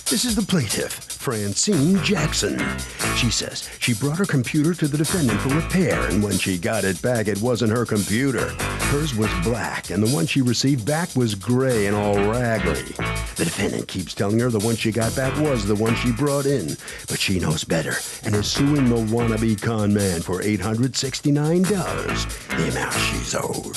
This is the plaintiff, Francine Jackson. She says she brought her computer to the defendant for repair, and when she got it back, it wasn't her computer. Hers was black, and the one she received back was gray and all raggedy. The defendant keeps telling her the one she got back was the one she brought in, but she knows better and is suing the wannabe con man for $869, the amount she's owed.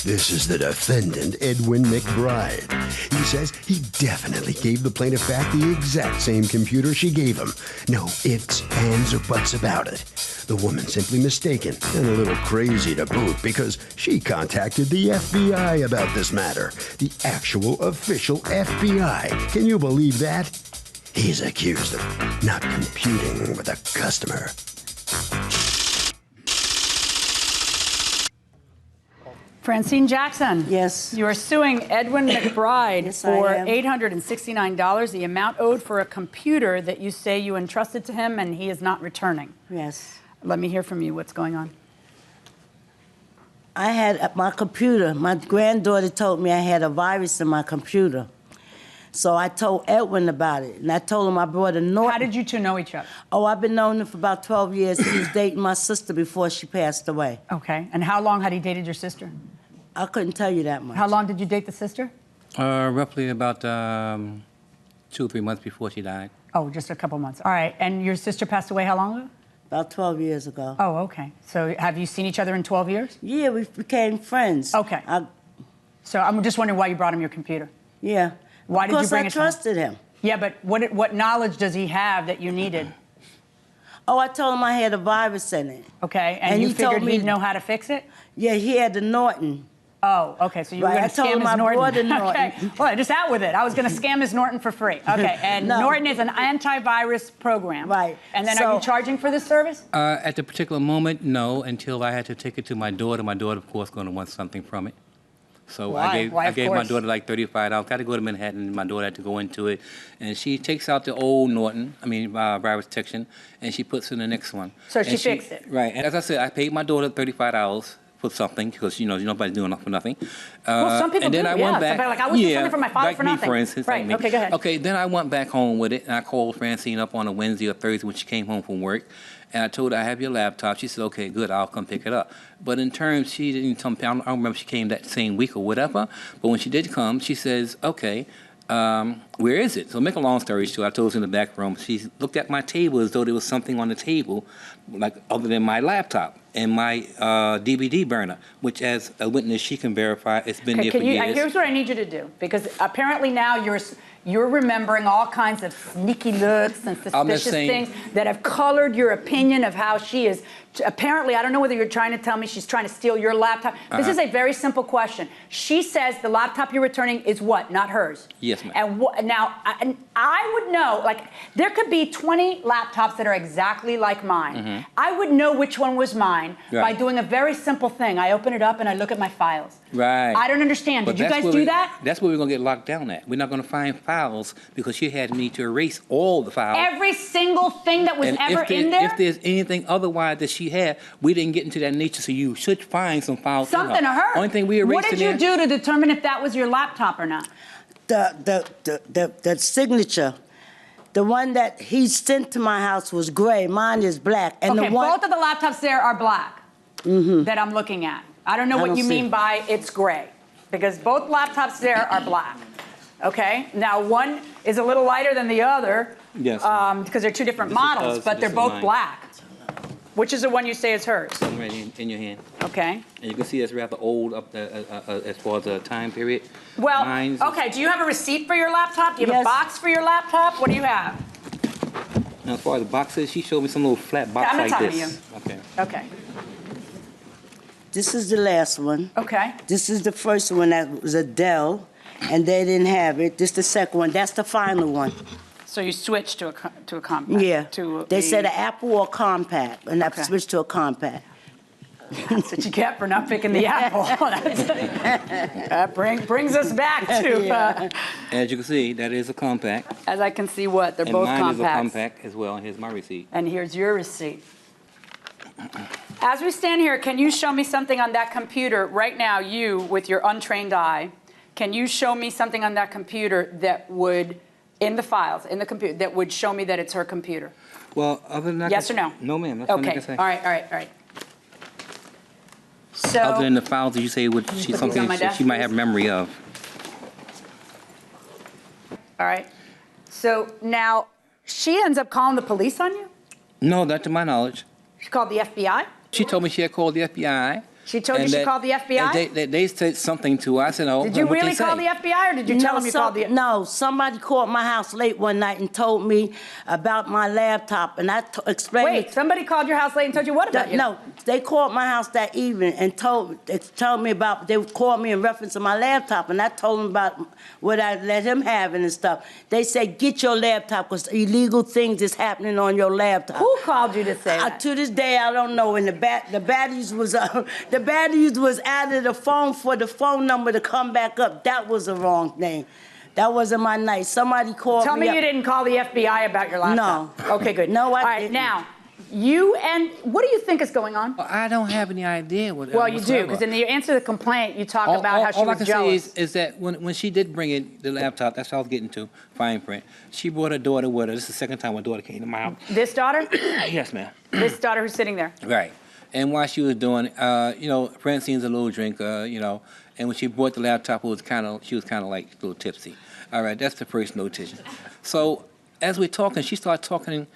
This is the defendant, Edwin McBride. He says he definitely gave the plaintiff back the exact same computer she gave him. No ifs, ands, or buts about it. The woman's simply mistaken and a little crazy to boot because she contacted the FBI about this matter. The actual official FBI. Can you believe that? He's accused of not computing with a customer. Francine Jackson. Yes. You are suing Edwin McBride Yes, for I am. $869, the amount owed for a computer that you say you entrusted to him and he is not returning. Yes. Let me hear from you. What's going on? I had my computer. My granddaughter told me I had a virus in my computer. So I told Edwin about it, and I told him I brought a Norton. How did you two know each other? Oh, I've been knowing him for about 12 years. He was dating my sister before she passed away. Okay. And how long had he dated your sister? I couldn't tell you that much. How long did you date the sister? Roughly about 2 or 3 months before she died. Oh, just a couple months. All right. And your sister passed away how long ago? About 12 years ago. Oh, okay. So have you seen each other in 12 years? Yeah, we became friends. Okay. So I'm just wondering why you brought him your computer. Yeah. Why did you bring it Because I trusted him. Yeah, but what knowledge does he have that you needed? Oh, I told him I had a virus in it. Okay, and you he figured told me, he'd know how to fix it? Yeah, he had the Norton. Oh, okay, so you were Right, going to I told scam him his I Norton. brought a Norton. Okay, well, just out with it. I was going to scam his Norton for free. Okay, and No. Norton is an antivirus program. Right. And then So- are you charging for this service? At the particular moment, no, until I had to take it to my daughter. My daughter, of course, going to want something from it. So Why? I gave my course? daughter like $35. Got to go to Manhattan. My daughter had to go into it, and she takes out the old Norton, virus detection, and she puts in the next one. So And she fixed it. Right. And as I said, I paid my daughter $35 for something because nobody's doing it for nothing. Well, some people and then do, I yeah. went back. Somebody like, I would do something for my father like for me, nothing. for instance. Right, like me. okay, go ahead. Okay, then I went back home with it, and I called Francine up on a Wednesday or Thursday when she came home from work. And I told her, I have your laptop. She said, okay, good, I'll come pick it up. But in terms, she didn't come, I don't remember if she came that same week or whatever, but when she did come, she says, okay, where is it? So make a long story short, I told her in the back room, she looked at my table as though there was something on the table, like other than my laptop and my DVD burner, which as a witness, she can verify it's been there for years. Here's what I need you to do, because apparently now you're remembering all kinds of sneaky looks and suspicious things that have colored your opinion of how she is. Apparently, I don't know whether you're trying to tell me she's trying to steal your laptop. This is a very simple question. She says the laptop you're returning is what? Not hers. Yes, ma'am. And now, I would know, like, there could be 20 laptops that are exactly like mine. I would know which one was mine by doing a very simple thing. I open it up and I look at my files. Right. I don't understand. But Did you guys do that? That's where we're going to get locked down at. We're not going to find files because she had me to erase all the files. Every single thing that was ever in there? If there's anything otherwise that she had, we didn't get into that nature, so you should find some files. Something to her. Only thing we erased What did you do to determine if that was your laptop or not? The signature, the one that he sent to my house was gray. Mine is black. And Okay, the one, both of the laptops there are black that I'm looking at. I don't know what you mean by it's gray, because both laptops there are black. Okay, now one is a little lighter than the other, Yes. because they're two different models, but they're both black. Which is the one you say is hers? Right in your hand. Okay. And you can see it's rather old up there, as far as the time period. Well, Mine's okay, do you have a receipt for your laptop? Do you have a Yes. box for your laptop? What do you have? Now, as far as the boxes, she showed me some little flat box I'm not like talking to this. Okay. Okay. this is the last one. Okay. This is the first one that was a Dell, and they didn't have it. This is the second one. That's the final one. So you switched to a compact? Yeah. They said an Apple or compact, and I switched to a compact. That's what you get for not picking the Apple. That brings us back to, As you can see, that is a compact. as I can see what, they're And both mine is a compacts. compact as well. Here's my receipt. And here's your receipt. As we stand here, can you show me something on that computer right now, you with your untrained eye, can you show me something on that computer that would, in the files, in the computer, that would show me that it's her computer? Well, other than that. Yes or no? No, ma'am. That's what I Okay, can say. all right. So. Other than the files that you say would she Put these on something my desk, she might please. have memory of. All right. So now she ends up calling the police on you? No, not to my knowledge. She called the FBI? She told me she had called the FBI. She told you she called the FBI? And they said something to her. I said, oh, Did you what really they call say? the FBI or did you tell them you called the FBI? No, somebody called my house late one night and told me about my laptop, and I explained. Wait, somebody called your house late and told you what about you? No, they called my house that evening and told me about. They called me in reference to my laptop, and I told them about what I let him have and stuff. They said, "Get your laptop because illegal things is happening on your laptop." Who called you to say that? To this day, I don't know. And the batteries was added the phone for the phone number to come back up. That was the wrong thing. That wasn't my night. Somebody called me. Tell me you didn't call the FBI about your laptop. No. Okay, good. No, I All right, didn't. now, what do you think is going on? Well, I don't have any idea what. Well, you do, because in the answer to the complaint, you talk about how she all I was can jealous. say is that when she did bring in the laptop, that's what I was getting to, fine print. She brought her daughter with her. This is the second time my daughter came to my house. This daughter? Yes, ma'am. This daughter who's sitting there? Right. And while she was doing, Francine's a little drinker, and when she brought the laptop, she was kind of like a little tipsy. All right, that's the first notation. So as we're talking, she started talking,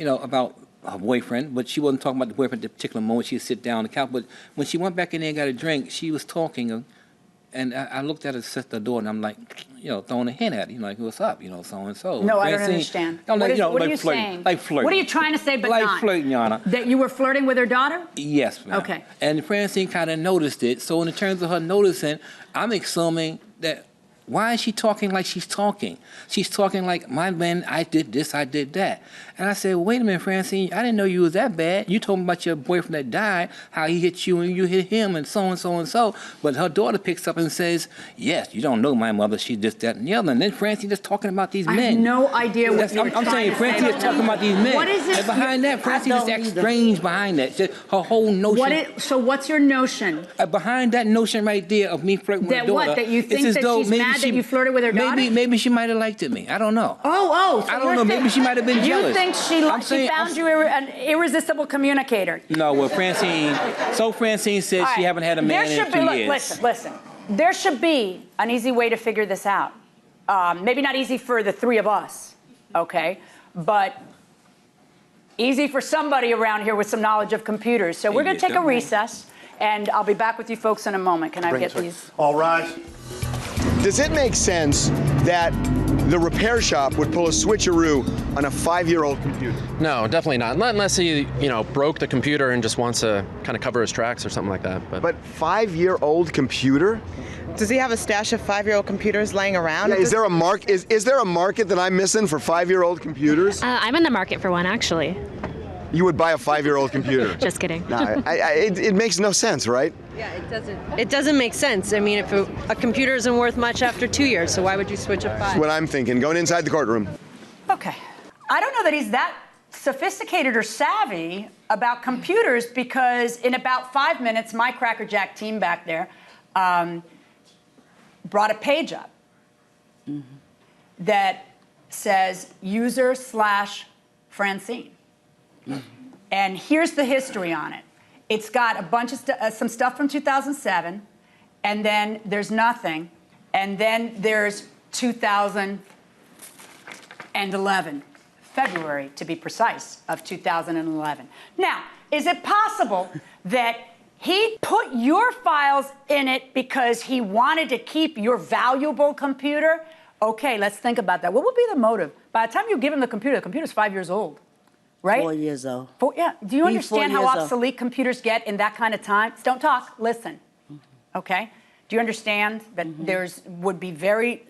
about her boyfriend, but she wasn't talking about the boyfriend at the particular moment. She'd sit down on the couch. But when she went back in there and got a drink, she was talking, and I looked at her sister door, and I'm like, throwing a hint at her, like, what's up, so and so. No, I don't understand. I'm like, What are you flirting, saying? like flirting. What are you trying to say but like not? Like flirting, Your Honor. That you were flirting with her daughter? Yes, ma'am. Okay. And Francine kind of noticed it. So in terms of her noticing, I'm assuming that why is she talking like she's talking? She's talking like, my man, I did this, I did that. And I said, wait a minute, Francine, I didn't know you was that bad. You told me about your boyfriend that died, how he hit you and you hit him and so and so and so. But her daughter picks up and says, yes, you don't know my mother, she this, that, and the other. And then Francine just talking about these men. I have no idea what you're I'm saying Francine is talking about these men. What is it? And behind that, Francine just acts strange behind that. Just her whole notion. So what's your notion? Behind that notion right there of me flirting with her daughter. That you think it's as that though she's maybe mad that you flirted with her daughter? Maybe she might have liked me. I don't know. So I don't know. Maybe she might have been jealous. You think she found you an irresistible communicator? No, well, Francine says she haven't had a man in 2 years. Listen. There should be an easy way to figure this out. Maybe not easy for the three of us, okay? But easy for somebody around here with some knowledge of computers. So we're going to take a recess, and I'll be back with you folks in a moment. Can I get these? All rise. Does it make sense that the repair shop would pull a switcheroo on a 5-year-old computer? No, definitely not. Not unless he, broke the computer and just wants to kind of cover his tracks or something like that. But 5-year-old computer? Does he have a stash of 5-year-old computers laying around? Yeah, is there a market that I'm missing for 5-year-old computers? I'm in the market for one, actually. You would buy a 5-year-old computer? Just kidding. No, it makes no sense, right? Yeah, it doesn't make sense. I mean, if a computer isn't worth much after 2 years, so why would you switch at 5? That's what I'm thinking. Going inside the courtroom. Okay. I don't know that he's that sophisticated or savvy about computers because in about 5 minutes, my Cracker Jack team back there brought a page up that says user/Francine. And here's the history on it. It's got a bunch of some stuff from 2007, and then there's nothing, and then there's 2011, February to be precise, of 2011. Now, is it possible that he put your files in it because he wanted to keep your valuable computer? Okay, let's think about that. What would be the motive? By the time you give him the computer's 5 years old. Right? 4 years old. Yeah. Do you understand how 4 years obsolete computers get in that kind of time? Don't talk. Listen. Okay? Do you understand that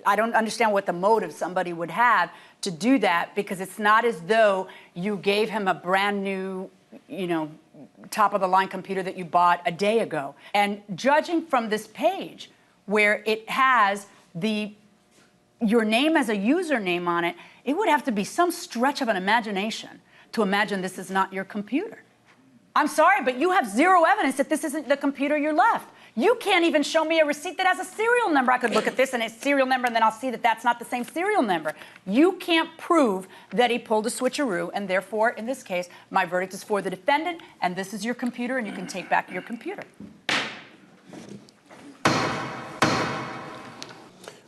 I don't understand what the motive somebody would have to do that because it's not as though you gave him a brand new, top-of-the-line computer that you bought a day ago. And judging from this page where it has your name as a username on it, it would have to be some stretch of an imagination to imagine this is not your computer. I'm sorry, but you have zero evidence that this isn't the computer you left. You can't even show me a receipt that has a serial number. I could look at this and it's serial number, and then I'll see that that's not the same serial number. You can't prove that he pulled a switcheroo, and therefore, in this case, my verdict is for the defendant, and this is your computer, and you can take back your computer.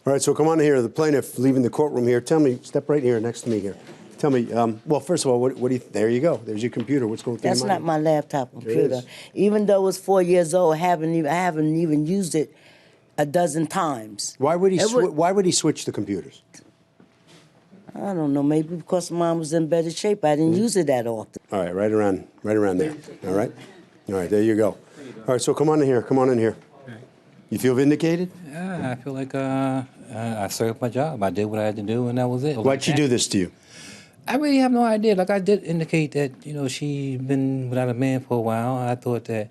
All right, so come on here. The plaintiff leaving the courtroom here. Tell me, step right here next to me here. Tell me, well, first of all, what do you, there you go. There's your computer. What's going through your mind? That's not my laptop computer. Even though it's 4 years old, I haven't even used it a dozen times. Why would he switch the computers? I don't know, maybe because mine was in better shape. I didn't use it that often. All right, right around there. All right? All right, there you go. All right, so come on in here. Come on in here. You feel vindicated? Yeah, I feel like I served my job. I did what I had to do, and that was it. Why'd she do this to you? I really have no idea. Like, I did indicate that, she'd been without a man for a while. I thought that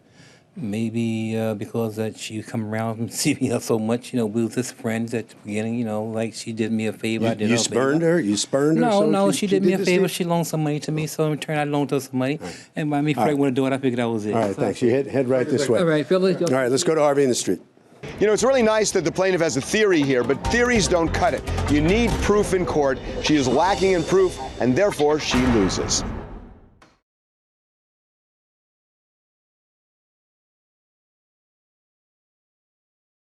maybe because that she come around and see me so much, we was just friends at the beginning, like she did me a favor. I did her a favor. Spurned her? You spurned her? No, she did me a favor. She loaned some money to me, so in return I loaned her some money. Right. And by me Frank want to do it, I figured that was it. All right, thanks. You head right this way. All right, Philip. All right, let's go to Harvey in the street. It's really nice that the plaintiff has a theory here, but theories don't cut it. You need proof in court. She is lacking in proof, and therefore she loses.